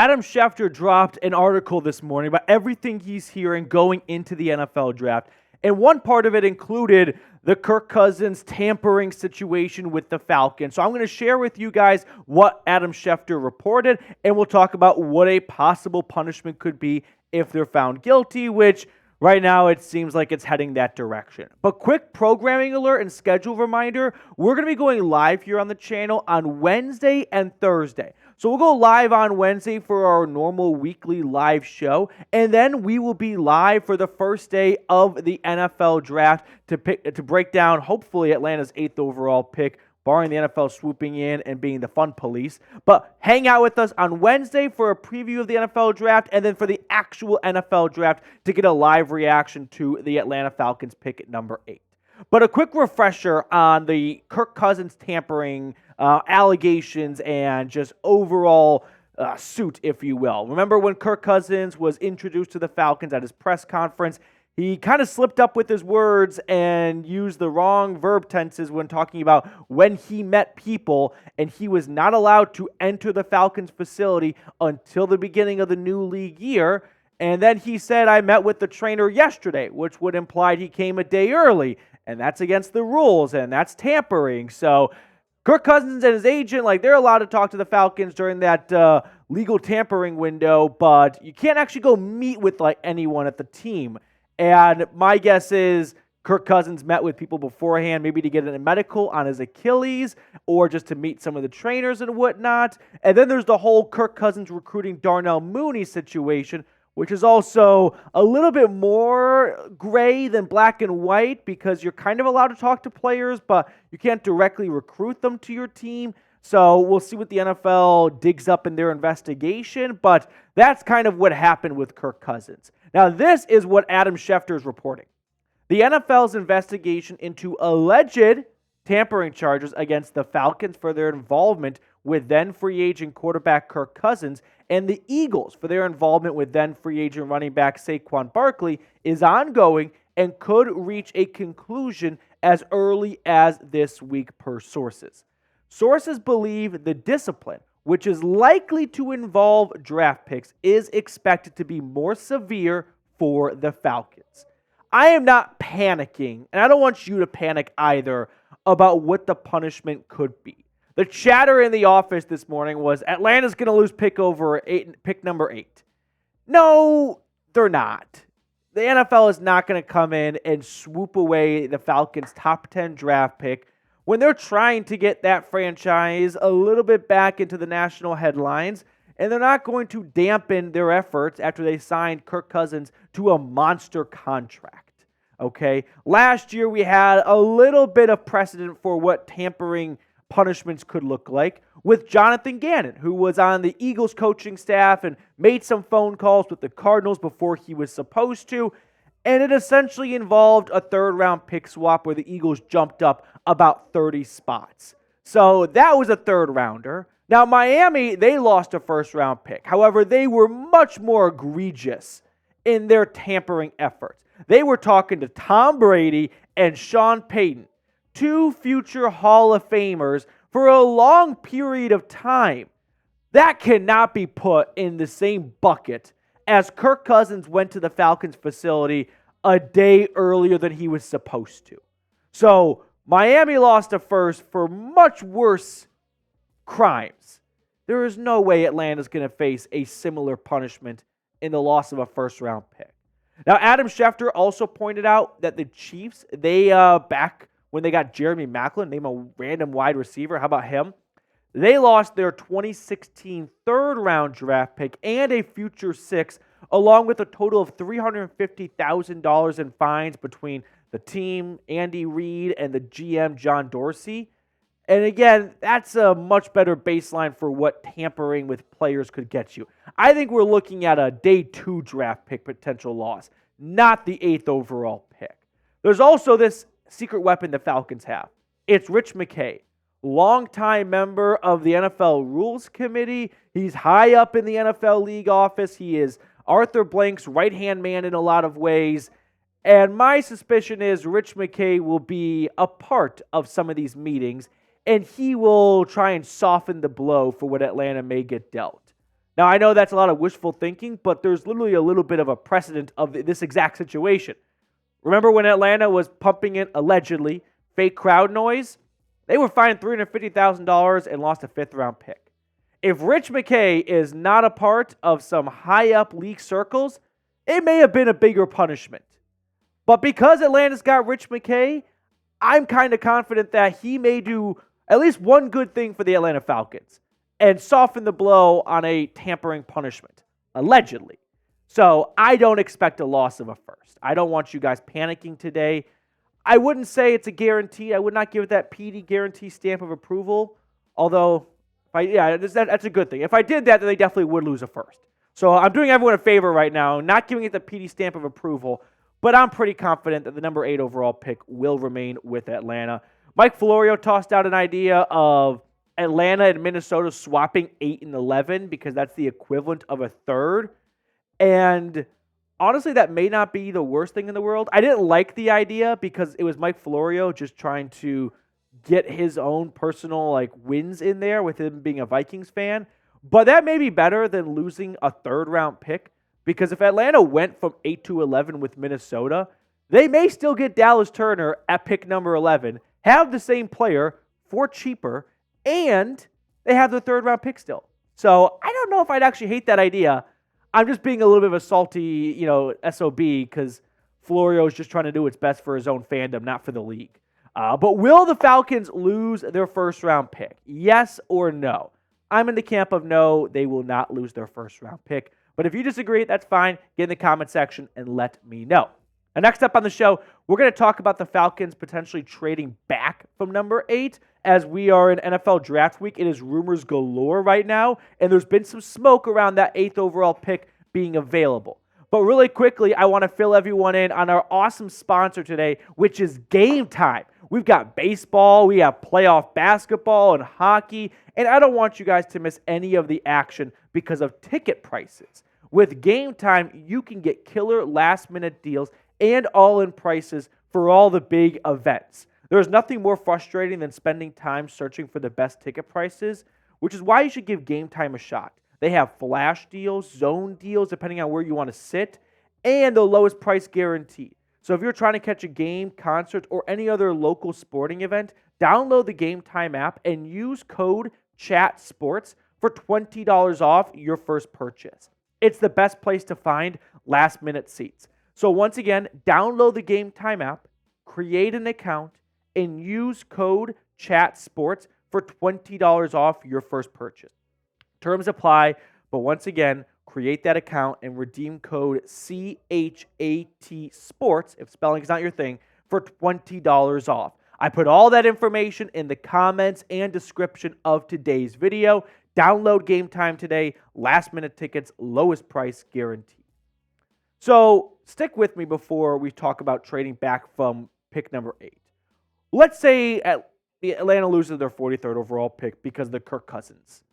Adam Schefter dropped an article this morning about everything he's hearing going into the NFL draft. And one part of it included the Kirk Cousins tampering situation with the Falcons. So I'm going to share with you guys what Adam Schefter reported, and we'll talk about what a possible punishment could be if they're found guilty, which right now it seems like it's heading that direction. But quick programming alert and schedule reminder, we're going to be going live here on the channel on Wednesday and Thursday. So we'll go live on Wednesday for our normal weekly live show, and then we will be live for the first day of the NFL draft to break down, hopefully, Atlanta's 8th overall pick, barring the NFL swooping in and being the fun police. But hang out with us on Wednesday for a preview of the NFL draft, and then for the actual NFL draft to get a live reaction to the Atlanta Falcons pick at number 8. But a quick refresher on the Kirk Cousins tampering allegations and just overall suit, if you will. Remember when Kirk Cousins was introduced to the Falcons at his press conference, he kind of slipped up with his words and used the wrong verb tenses when talking about when he met people, and he was not allowed to enter the Falcons facility until the beginning of the new league year. And then he said, I met with the trainer yesterday, which would imply he came a day early. And that's against the rules, and that's tampering. So Kirk Cousins and his agent, they're allowed to talk to the Falcons during that legal tampering window, but you can't actually go meet with anyone at the team. And my guess is Kirk Cousins met with people beforehand, maybe to get a medical on his Achilles or just to meet some of the trainers and whatnot. And then there's the whole Kirk Cousins recruiting Darnell Mooney situation, which is also a little bit more gray than black and white because you're kind of allowed to talk to players, but you can't directly recruit them to your team. So we'll see what the NFL digs up in their investigation, but that's kind of what happened with Kirk Cousins. Now, this is what Adam Schefter is reporting. The NFL's investigation into alleged tampering charges against the Falcons for their involvement with then free agent quarterback Kirk Cousins and the Eagles for their involvement with then free agent running back Saquon Barkley is ongoing and could reach a conclusion as early as this week per sources. Sources believe the discipline, which is likely to involve draft picks, is expected to be more severe for the Falcons. I am not panicking, and I don't want you to panic either, about what the punishment could be. The chatter in the office this morning was Atlanta's going to lose pick number 8. No, they're not. The NFL is not going to come in and swoop away the Falcons' top 10 draft pick when they're trying to get that franchise a little bit back into the national headlines, and they're not going to dampen their efforts after they signed Kirk Cousins to a monster contract. Okay, last year we had a little bit of precedent for what tampering punishments could look like with Jonathan Gannon, who was on the Eagles coaching staff and made some phone calls with the Cardinals before he was supposed to, and it essentially involved a third-round pick swap where the Eagles jumped up about 30 spots. So that was a third-rounder. Now, Miami, they lost a first-round pick. However, they were much more egregious in their tampering efforts. They were talking to Tom Brady and Sean Payton, 2 future Hall of Famers, for a long period of time. That cannot be put in the same bucket as Kirk Cousins went to the Falcons facility a day earlier than he was supposed to. So Miami lost a first for much worse crimes. There is no way Atlanta's going to face a similar punishment in the loss of a first-round pick. Now, Adam Schefter also pointed out that the Chiefs, they back when they got Jeremy Maclin, name a random wide receiver, how about him? They lost their 2016 third-round draft pick and a future 6, along with a total of $350,000 in fines between the team, Andy Reid, and the GM, John Dorsey. And again, that's a much better baseline for what tampering with players could get you. I think we're looking at a day 2 draft pick potential loss, not the 8th overall pick. There's also this secret weapon the Falcons have. It's Rich McKay, longtime member of the NFL Rules Committee. He's high up in the NFL league office. He is Arthur Blank's right-hand man in a lot of ways. And my suspicion is Rich McKay will be a part of some of these meetings, and he will try and soften the blow for what Atlanta may get dealt. Now, I know that's a lot of wishful thinking, but there's literally a little bit of a precedent of this exact situation. Remember when Atlanta was pumping in, allegedly, fake crowd noise? They were fined $350,000 and lost a fifth-round pick. If Rich McKay is not a part of some high-up league circles, it may have been a bigger punishment. But because Atlanta's got Rich McKay, I'm kind of confident that he may do at least one good thing for the Atlanta Falcons and soften the blow on a tampering punishment, allegedly. So I don't expect a loss of a first. I don't want you guys panicking today. I wouldn't say it's a guarantee. I would not give it that PD guarantee stamp of approval, although, that's a good thing. If I did that, then they definitely would lose a first. So I'm doing everyone a favor right now, not giving it the PD stamp of approval, but I'm pretty confident that the number 8 overall pick will remain with Atlanta. Mike Florio tossed out an idea of Atlanta and Minnesota swapping 8 and 11 because that's the equivalent of a third. And honestly, that may not be the worst thing in the world. I didn't like the idea because it was Mike Florio just trying to get his own personal wins in there with him being a Vikings fan. But that may be better than losing a third-round pick because if Atlanta went from 8 to 11 with Minnesota, they may still get Dallas Turner at pick number 11, have the same player for cheaper, and they have the third-round pick still. So I don't know if I'd actually hate that idea. I'm just being a little bit of a salty, SOB because Florio is just trying to do what's best for his own fandom, not for the league. But will the Falcons lose their first-round pick? Yes or no? I'm in the camp of no, they will not lose their first-round pick. But if you disagree, that's fine. Get in the comment section and let me know. And next up on the show, we're going to talk about the Falcons potentially trading back from number 8 as we are in NFL draft week. It is rumors galore right now, and there's been some smoke around that 8th overall pick being available. But really quickly, I want to fill everyone in on our awesome sponsor today, which is Game Time. We've got baseball, we have playoff basketball and hockey, and I don't want you guys to miss any of the action because of ticket prices. With Game Time, you can get killer last-minute deals and all-in prices for all the big events. There's nothing more frustrating than spending time searching for the best ticket prices, which is why you should give Game Time a shot. They have flash deals, zone deals, depending on where you want to sit, and the lowest price guaranteed. So if you're trying to catch a game, concert, or any other local sporting event, download the Game Time app and use code CHATSPORTS for $20 off your first purchase. It's the best place to find last-minute seats. So once again, download the Game Time app, create an account, and use code CHATSPORTS for $20 off your first purchase. Terms apply, but once again, create that account and redeem code CHAT SPORTS, if spelling is not your thing, for $20 off. I put all that information in the comments and description of today's video. Download Game Time today. Last-minute tickets, lowest price guaranteed. So stick with me before we talk about trading back from pick number 8. Let's say Atlanta loses their 43rd overall pick because of the Kirk Cousins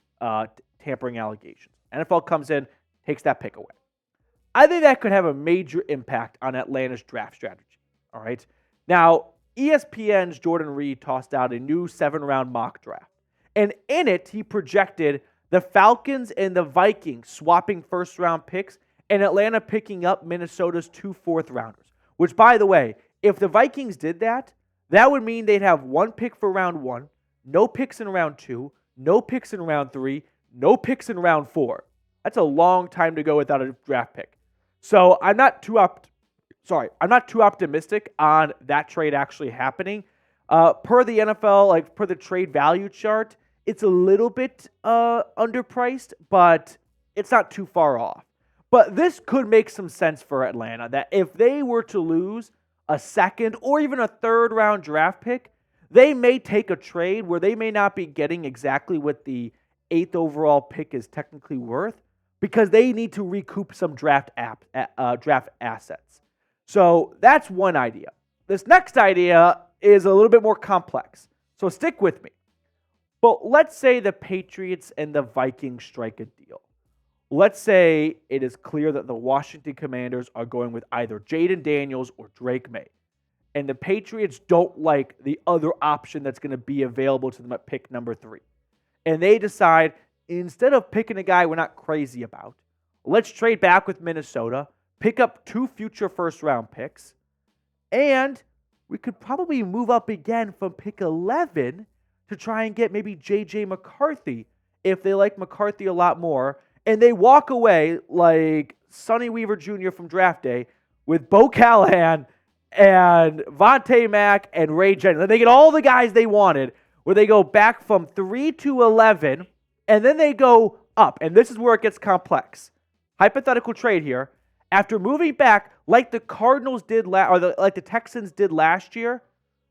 tampering allegations. NFL comes in, takes that pick away. I think that could have a major impact on Atlanta's draft strategy. All right. Now, ESPN's Jordan Reid tossed out a new 7-round mock draft. And in it, he projected the Falcons and the Vikings swapping first-round picks and Atlanta picking up Minnesota's 2 fourth-rounders. Which, by the way, if the Vikings did that, that would mean they'd have 1 pick for round 1, no picks in round 2, no picks in round 3, no picks in round 4. That's a long time to go without a draft pick. So I'm not too optimistic on that trade actually happening. Per the NFL, per the trade value chart, it's a little bit underpriced, but it's not too far off. But this could make some sense for Atlanta, that if they were to lose a second or even a third-round draft pick, they may take a trade where they may not be getting exactly what the 8th overall pick is technically worth because they need to recoup some draft assets. So that's one idea. This next idea is a little bit more complex, so stick with me. But let's say the Patriots and the Vikings strike a deal. Let's say it is clear that the Washington Commanders are going with either Jaden Daniels or Drake May, and the Patriots don't like the other option that's going to be available to them at pick number 3. And they decide, instead of picking a guy we're not crazy about, let's trade back with Minnesota, pick up 2 future first-round picks, and we could probably move up again from pick 11 to try and get maybe J.J. McCarthy if they like McCarthy a lot more. And they walk away like Sonny Weaver Jr. from draft day with Bo Callahan and Vontae Mack and Ray Jennings. And they get all the guys they wanted, where they go back from 3 to 11, and then they go up. And this is where it gets complex. Hypothetical trade here. After moving back, like the Cardinals did, like the Texans did last year,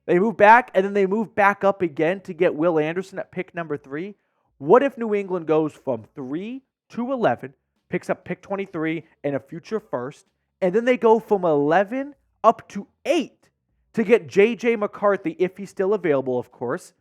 they move back, and then they move back up again to get Will Anderson at pick number 3. What if New England goes from 3 to 11, picks up pick 23 and a future first, and then they go from 11 up to 8 to get J.J. McCarthy, if he's still available, of course.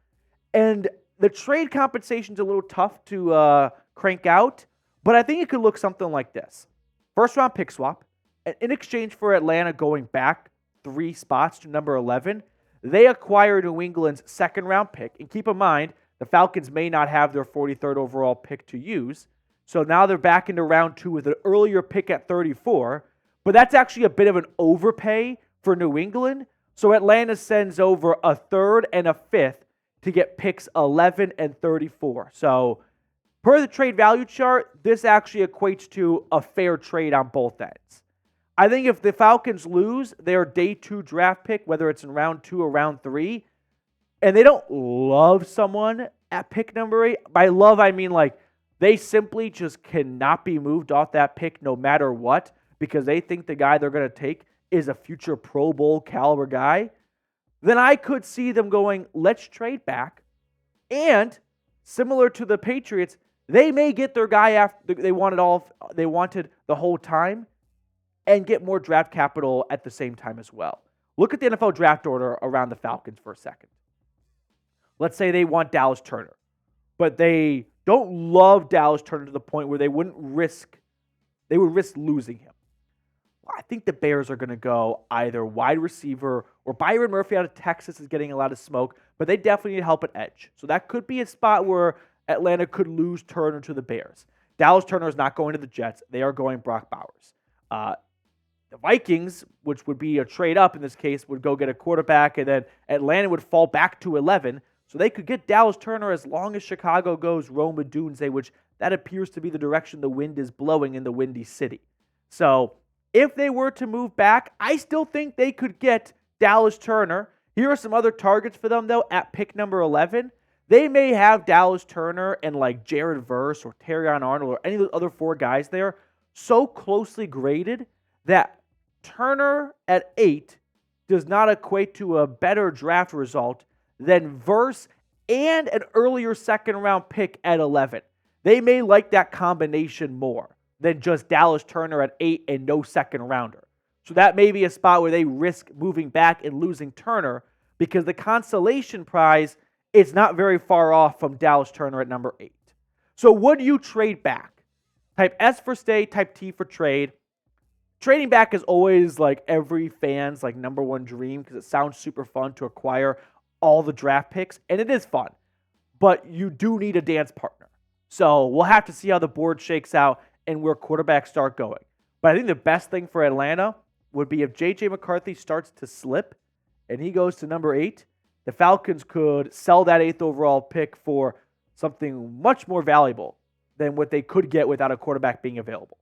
And the trade compensation's a little tough to crank out, but I think it could look something like this. First-round pick swap, and in exchange for Atlanta going back 3 spots to number 11, they acquire New England's second-round pick. And keep in mind, the Falcons may not have their 43rd overall pick to use. So now they're back into round 2 with an earlier pick at 34. But that's actually a bit of an overpay for New England. So Atlanta sends over a 3rd and a 5th to get picks 11 and 34. So per the trade value chart, this actually equates to a fair trade on both ends. I think if the Falcons lose their day 2 draft pick, whether it's in round 2 or round 3, and they don't love someone at pick number 8, by love I mean like they simply just cannot be moved off that pick no matter what because they think the guy they're going to take is a future Pro Bowl caliber guy, then I could see them going, let's trade back. And similar to the Patriots, they may get their guy after they wanted the whole time and get more draft capital at the same time as well. Look at the NFL draft order around the Falcons for a second. Let's say they want Dallas Turner, but they don't love Dallas Turner to the point where they would risk losing him. I think the Bears are going to go either wide receiver or Byron Murphy out of Texas is getting a lot of smoke, but they definitely need help at edge. So that could be a spot where Atlanta could lose Turner to the Bears. Dallas Turner is not going to the Jets. They are going Brock Bowers. The Vikings, which would be a trade up in this case, would go get a quarterback, and then Atlanta would fall back to 11. So they could get Dallas Turner as long as Chicago goes Rome Odunze, which that appears to be the direction the wind is blowing in the Windy City. So if they were to move back, I still think they could get Dallas Turner. Here are some other targets for them, though, at pick number 11. They may have Dallas Turner and like Jared Verse or Terrion Arnold or any of the other 4 guys there so closely graded that Turner at 8 does not equate to a better draft result than Verse and an earlier second-round pick at 11. They may like that combination more than just Dallas Turner at 8 and no second-rounder. So that may be a spot where they risk moving back and losing Turner because the consolation prize is not very far off from Dallas Turner at number 8. So would you trade back? Type S for stay, type T for trade. Trading back is always like every fan's like number one dream because it sounds super fun to acquire all the draft picks, and it is fun. But you do need a dance partner. So we'll have to see how the board shakes out and where quarterbacks start going. But I think the best thing for Atlanta would be if J.J. McCarthy starts to slip and he goes to number 8, the Falcons could sell that 8th overall pick for something much more valuable than what they could get without a quarterback being available.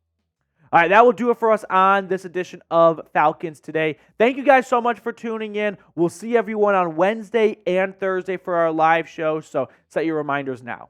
All right, that will do it for us on this edition of Falcons Today. Thank you guys so much for tuning in. We'll see everyone on Wednesday and Thursday for our live show, so set your reminders now.